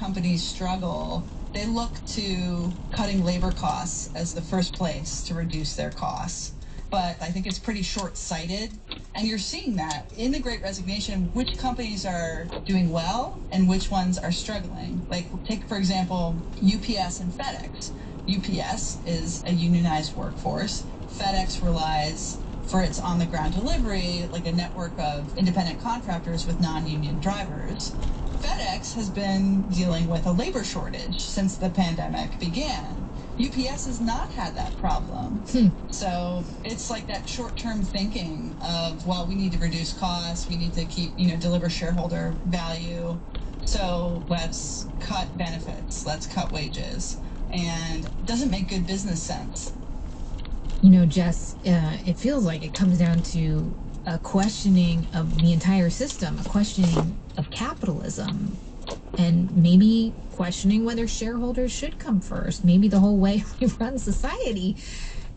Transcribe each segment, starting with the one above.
companies struggle, they look to cutting labor costs as the first place to reduce their costs. But I think it's pretty short-sighted. And you're seeing that in the Great Resignation, which companies are doing well and which ones are struggling. Like, take, for example, UPS and FedEx. UPS is a unionized workforce. FedEx relies for its on-the-ground delivery, like a network of independent contractors with non-union drivers. FedEx has been dealing with a labor shortage since the pandemic began. UPS has not had that problem. So it's like that short-term thinking of, well, we need to reduce costs, we need to keep, deliver shareholder value. So let's cut benefits, let's cut wages. And it doesn't make good business sense. Jess, it feels like it comes down to a questioning of the entire system, a questioning of capitalism, and maybe questioning whether shareholders should come first. Maybe the whole way we run society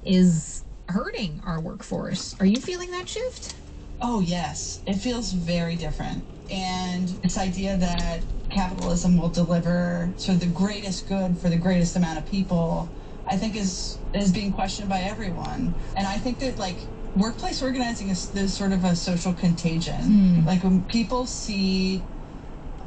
is hurting our workforce. Are you feeling that shift? Oh, yes. It feels very different. And this idea that capitalism will deliver sort of the greatest good for the greatest amount of people, I think is being questioned by everyone. And I think that, workplace organizing is sort of a social contagion. Like, when people see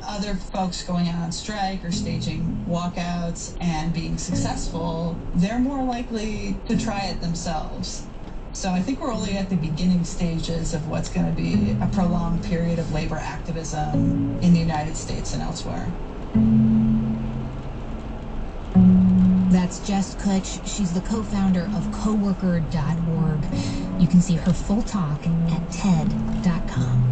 other folks going out on strike or staging walkouts and being successful, they're more likely to try it themselves. So I think we're only at the beginning stages of what's going to be a prolonged period of labor activism in the United States and elsewhere. That's Jess Kutch. She's the co-founder of coworker.org. You can see her full talk at TED.com.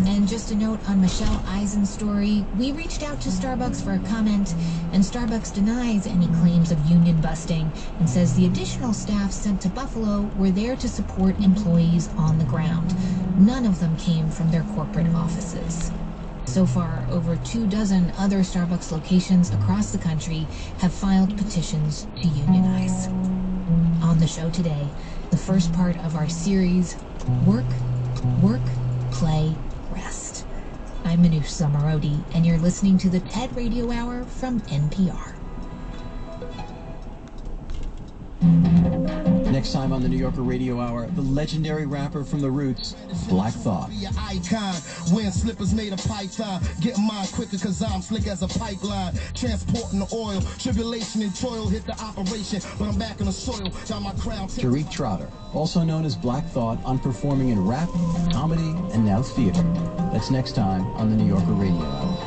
And just a note on Michelle Eisen's story, we reached out to Starbucks for a comment, and Starbucks denies any claims of union busting and says the additional staff sent to Buffalo were there to support employees on the ground. None of them came from their corporate offices. So far, over 24 other Starbucks locations across the country have filed petitions to unionize. On the show today, the first part of our series, Work, Play, Rest. I'm Manoush Zomorodi, and you're listening to the TED Radio Hour from NPR. Next time on the New Yorker Radio Hour, the legendary rapper from the Roots, Black Thought. Icon, wearing slippers made of python, getting mine quicker cause I'm slick as a pipeline, transporting the oil, tribulation and toil hit the operation, but I'm back in the soil, got my crown. Tariq Trotter, also known as Black Thought, on performing in rap, comedy, and now theater. That's next time on the New Yorker Radio Hour.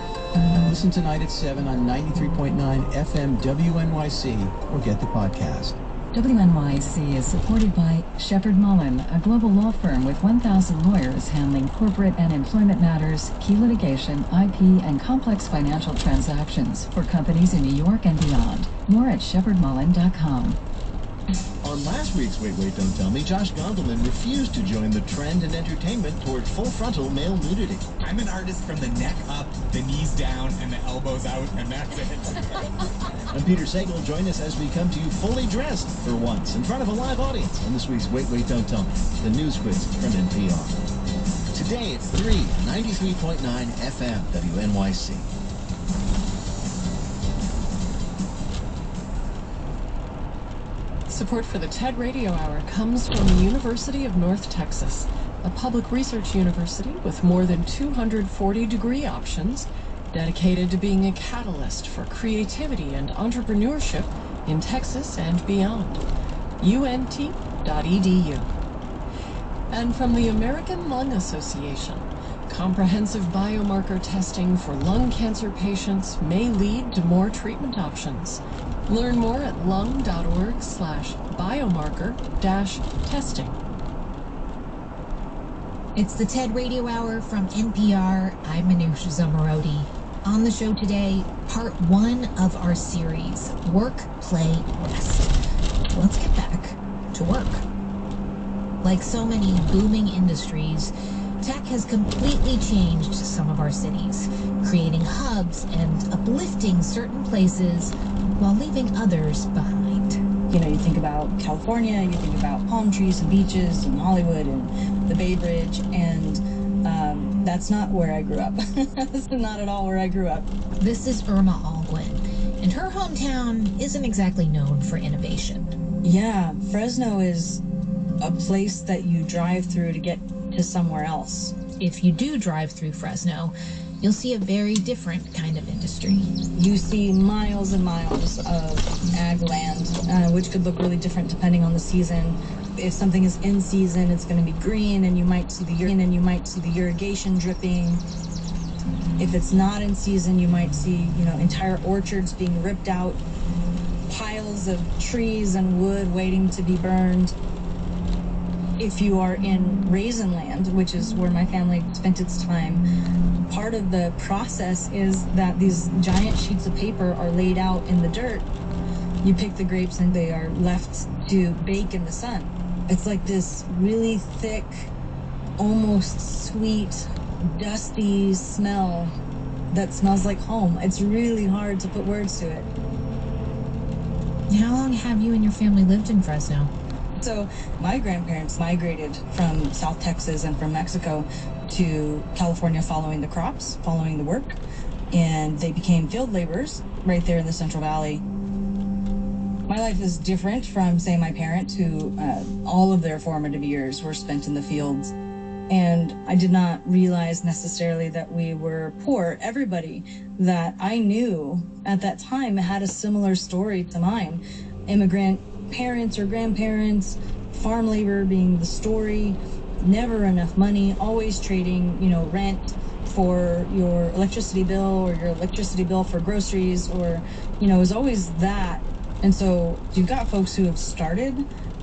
Listen tonight at 7 on 93.9 FM WNYC or get the podcast. WNYC is supported by Shepherd Mullen, a global law firm with 1,000 lawyers handling corporate and employment matters, key litigation, IP, and complex financial transactions for companies in New York and beyond. More at shepherdmullen.com. On last week's Wait, Don't Tell Me, Josh Gondelman refused to join the trend in entertainment toward full-frontal male nudity. I'm an artist from the neck up, the knees down, and the elbows out, and that's it. And Peter Sagal joined us as we come to you fully dressed for once in front of a live audience on this week's Wait, Don't Tell Me, the news quiz from NPR. Today it's 93.9 FM WNYC. Support for the TED Radio Hour comes from the University of North Texas, a public research university with more than 240 degree options, dedicated to being a catalyst for creativity and entrepreneurship in Texas and beyond. UNT.edu. And from the American Lung Association, comprehensive biomarker testing for lung cancer patients may lead to more treatment options. Learn more at lung.org/biomarker-testing. It's the TED Radio Hour from NPR. I'm Manoush Zomorodi. On the show today, part 1 of our series, Work, Play, Rest. Let's get back to work. Like so many booming industries, tech has completely changed some of our cities, creating hubs and uplifting certain places while leaving others behind. You think about California, you think about palm trees and beaches and Hollywood and the Bay Bridge, and That's not where I grew up. That's not at all where I grew up. This is Irma Alguin, and her hometown isn't exactly known for innovation. Yeah, Fresno is a place that you drive through to get to somewhere else. If you do drive through Fresno, you'll see a very different kind of industry. You see miles and miles of ag land, which could look really different depending on the season. If something is in season, it's going to be green, and you might see the irrigation dripping. If it's not in season, you might see, entire orchards being ripped out, piles of trees and wood waiting to be burned. If you are in raisin land, which is where my family spent its time, part of the process is that these giant sheets of paper are laid out in the dirt. You pick the grapes and they are left to bake in the sun. It's like this really thick, almost sweet, dusty smell that smells like home. It's really hard to put words to it. How long have you and your family lived in Fresno? So my grandparents migrated from South Texas and from Mexico to California following the crops, following the work, and they became field laborers right there in the Central Valley. My life is different from, say, my parents, who all of their formative years were spent in the fields. And I did not realize necessarily that we were poor. Everybody that I knew at that time had a similar story to mine. Immigrant parents or grandparents, farm labor being the story, never enough money, always trading, rent for your electricity bill or your electricity bill for groceries, or, it was always that. And so you've got folks who have started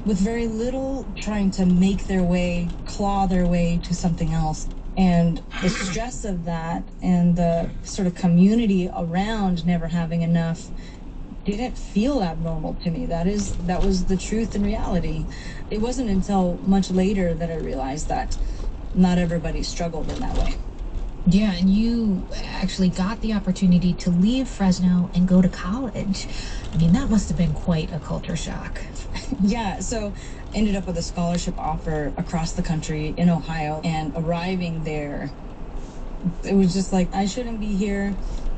with very little, trying to make their way, claw their way to something else. And the stress of that and the sort of community around never having enough didn't feel abnormal to me. That was the truth and reality. It wasn't until much later that I realized that not everybody struggled in that way. Yeah, and you actually got the opportunity to leave Fresno and go to college. I mean, that must have been quite a culture shock. Yeah, so ended up with a scholarship offer across the country in Ohio, and arriving there, it was just like, I shouldn't be here.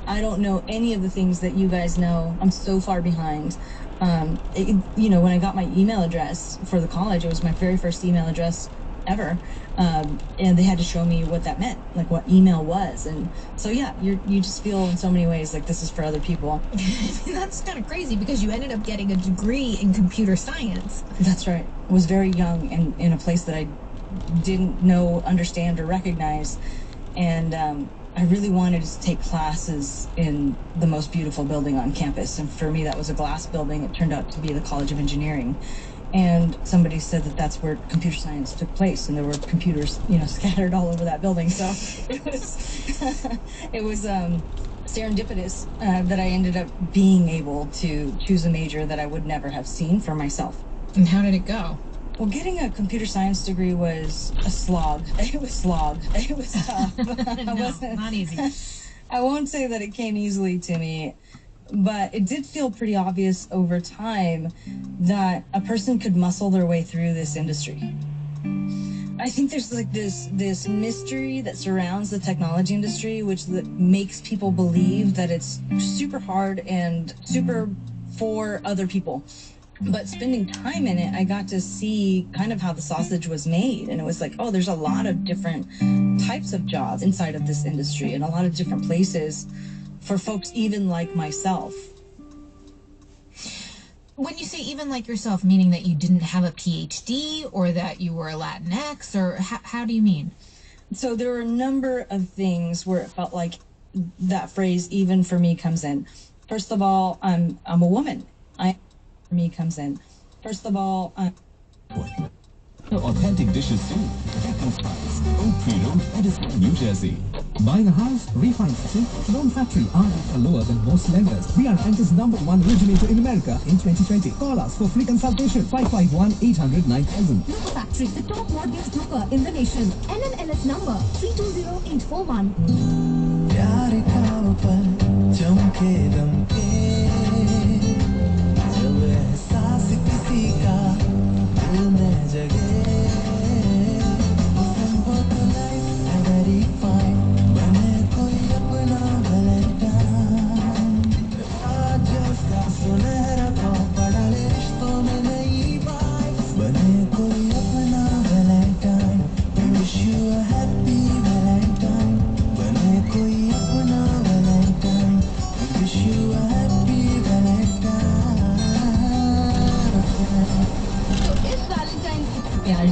I don't know any of the things that you guys know. I'm so far behind. When I got my email address for the college, it was my very first email address ever. And they had to show me what that meant, like what email was. And so, yeah, you just feel in so many ways like this is for other people. That's kind of crazy because you ended up getting a degree in computer science. That's right. I was very young and in a place that I didn't know, understand, or recognize. And I really wanted to take classes in the most beautiful building on campus. And for me, that was a glass building. It turned out to be the College of Engineering. And somebody said that that's where computer science took place, and there were computers, scattered all over that building. So it was serendipitous that I ended up being able to choose a major that I would never have seen for myself. And how did it go? Well, getting a computer science degree was a slog. It was tough. No, not easy. I won't say that it came easily to me, but it did feel pretty obvious over time that a person could muscle their way through this industry. I think there's like this mystery that surrounds the technology industry, which makes people believe that it's super hard and super for other people. But spending time in it, I got to see kind of how the sausage was made. And it was like, oh, there's a lot of different types of jobs inside of this industry and a lot of different places for folks even like myself. When you say even like yourself, meaning that you didn't have a PhD or that you were a Latinx, or how do you mean? So there were a number of things where it felt like that phrase, even for me, comes in. First of all, I'm a woman. For me comes in. First of all, authentic dishes too. Bacon fries, oat freedom, Edison, New Jersey. Buying a house, refinancing, loan factory are lower than most lenders. We are Anchor's #1 originator in America in 2020. Call us for free consultation. 551-800-9000. Loan Factory, the top mortgage broker in the nation. NMLS number 320841. प्यार का ऊपर चमके दमके जब एहसास किसी का दिल में जगे a happy Valentine. बने कोई अपना Valentine. We wish you a happy Valentine. तो इस वैलेंटाइन को प्यार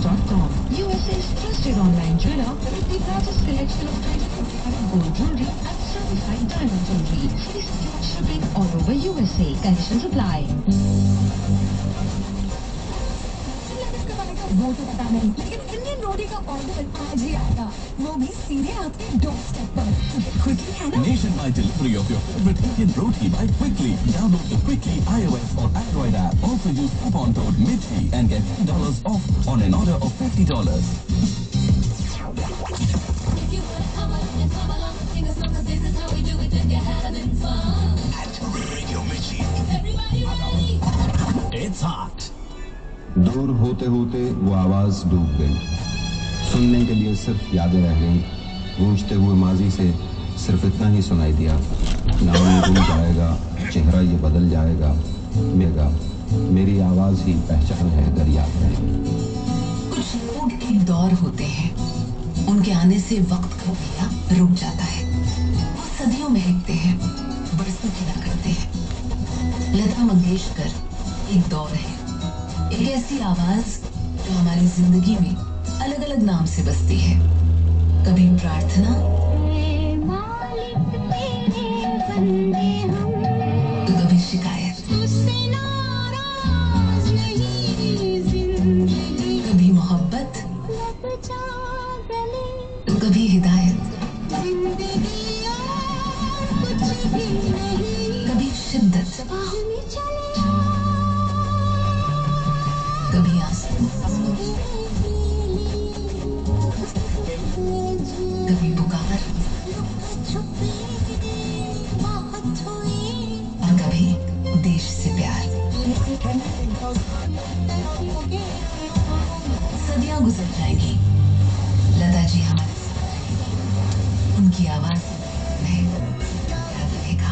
Dashcam, USA's trusted online jeweler with the largest collection of 24-karat gold jewelry and certified diamond jewelry. Free secure shipping all over USA. Conditions apply. वो तो पता नहीं, लेकिन Indian रोटी का ऑर्डर आज ही आएगा, वो भी सीधे आपके डोरस्टेप पर। Quickly है ना? Nationwide delivery of your favorite Indian roti by Quickly. Download the Quickly iOS or Android app. Also use coupon code MIRCHI and get $10 off on an order of $50. Radio Mirchi. It's hot. दूर होते होते वो आवाज डूब गई, सुनने के लिए सिर्फ यादें रह गईं, गूंजते हुए माजी से सिर्फ इतना ही सुनाई दिया, नाम गुम जाएगा, चेहरा ये बदल जाएगा, मेरी आवाज ही पहचान है अगर याद रहे। कुछ लोग एक दौर होते हैं, उनके आने से वक्त का पहिया रुक जाता है, वो सदियों महकते हैं, बरसों खिला करते हैं। लता मंगेशकर एक दौर है, एक ऐसी आवाज जो हमारी जिंदगी में अलग अलग नाम से बसती है, कभी प्रार्थना, तो कभी शिकायत, कभी मोहब्बत, तो कभी हिदायत, कभी शिद्दत, कभी आंसू, कभी पुकार, और कभी देश से प्यार। सदियां गुजर जाएंगी, लता जी हमारे साथ रहेंगी, उनकी आवाज में याद रहेगा।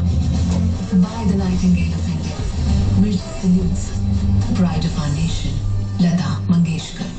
By the Nightingale of India, Mirchi salutes the pride of our nation, Lata Mangeshkar.